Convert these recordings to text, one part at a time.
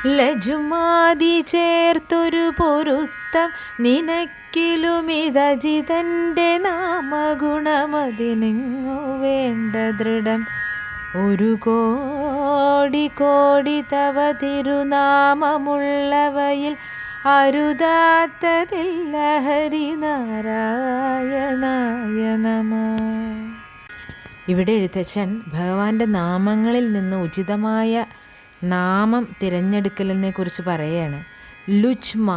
ലജുമാതി ചേർത്തൊരു പൊരുത്തം നിനക്കിലുമിതജിതൻ്റെ നാമഗുണമതിനിങ്ങു വേണ്ട ദൃഢം. ഒരു കോടി കോടി തവ തിരുനാമമുള്ളവയിൽ അരുതാത്തതില്ല. ഹരിനാരായണായ നമ. ഇവിടെ എഴുത്തച്ഛൻ ഭഗവാന്റെ നാമങ്ങളിൽ നിന്ന് ഉചിതമായ നാമം തിരഞ്ഞെടുക്കലിനെ കുറിച്ച് പറയുകയാണ്. ലുച്മ,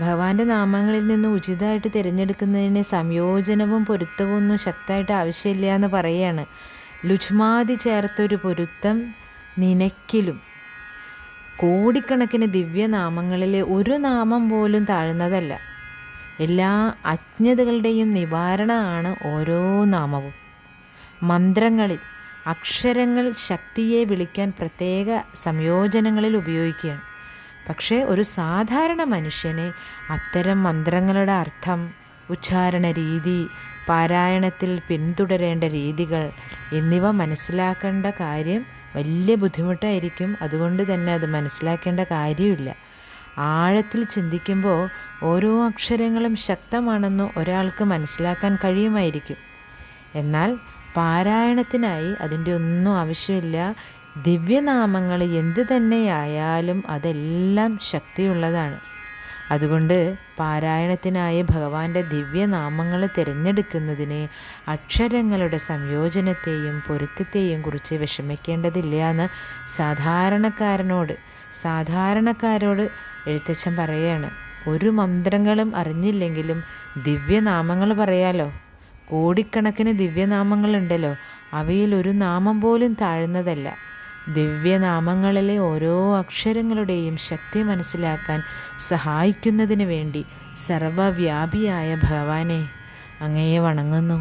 ഭഗവാന്റെ നാമങ്ങളിൽ നിന്ന് ഉചിതമായിട്ട് തിരഞ്ഞെടുക്കുന്നതിന് സംയോജനവും പൊരുത്തവും ഒന്നും ശക്തമായിട്ട് ആവശ്യമില്ല എന്ന് പറയുകയാണ്. ലുച്മാതി ചേർത്തൊരു പൊരുത്തം നിനക്കിലും. കോടിക്കണക്കിന് ദിവ്യനാമങ്ങളിലെ ഒരു നാമം പോലും താഴ്ന്നതല്ല. എല്ലാ അജ്ഞതകളുടെയും നിവാരണമാണ് ഓരോ നാമവും. മന്ത്രങ്ങളിൽ അക്ഷരങ്ങൾ ശക്തിയെ വിളിക്കാൻ പ്രത്യേക സംയോജനങ്ങളിൽ ഉപയോഗിക്കുകയാണ്. പക്ഷേ ഒരു സാധാരണ മനുഷ്യനെ അത്തരം മന്ത്രങ്ങളുടെ അർത്ഥം, ഉച്ചാരണ രീതി, പാരായണത്തിൽ പിന്തുടരേണ്ട രീതികൾ എന്നിവ മനസ്സിലാക്കേണ്ട കാര്യം വലിയ ബുദ്ധിമുട്ടായിരിക്കും. അതുകൊണ്ട് തന്നെ അത് മനസ്സിലാക്കേണ്ട കാര്യമില്ല. ആഴത്തിൽ ചിന്തിക്കുമ്പോൾ ഓരോ അക്ഷരങ്ങളും ശക്തമാണെന്ന് ഒരാൾക്ക് മനസ്സിലാക്കാൻ കഴിയുമായിരിക്കും. എന്നാൽ പാരായണത്തിനായി അതിൻ്റെ ഒന്നും ആവശ്യമില്ല. ദിവ്യനാമങ്ങൾ എന്ത് തന്നെയായാലും അതെല്ലാം ശക്തിയുള്ളതാണ്. അതുകൊണ്ട് പാരായണത്തിനായി ഭഗവാന്റെ ദിവ്യനാമങ്ങൾ തിരഞ്ഞെടുക്കുന്നതിന് അക്ഷരങ്ങളുടെ സംയോജനത്തെയും പൊരുത്തത്തെയും കുറിച്ച് വിഷമിക്കേണ്ടതില്ല എന്ന് സാധാരണക്കാരോട് എഴുത്തച്ഛൻ പറയുകയാണ്. ഒരു മന്ത്രങ്ങളും അറിഞ്ഞില്ലെങ്കിലും ദിവ്യനാമങ്ങൾ പറയാലോ. കോടിക്കണക്കിന് ദിവ്യനാമങ്ങളുണ്ടല്ലോ, അവയിൽ ഒരു നാമം പോലും താഴ്ന്നതല്ല. ദിവ്യനാമങ്ങളിലെ ഓരോ അക്ഷരങ്ങളുടെയും ശക്തി മനസ്സിലാക്കാൻ സഹായിക്കുന്നതിന് വേണ്ടി സർവവ്യാപിയായ ഭഗവാനെ അങ്ങയെ വണങ്ങുന്നു.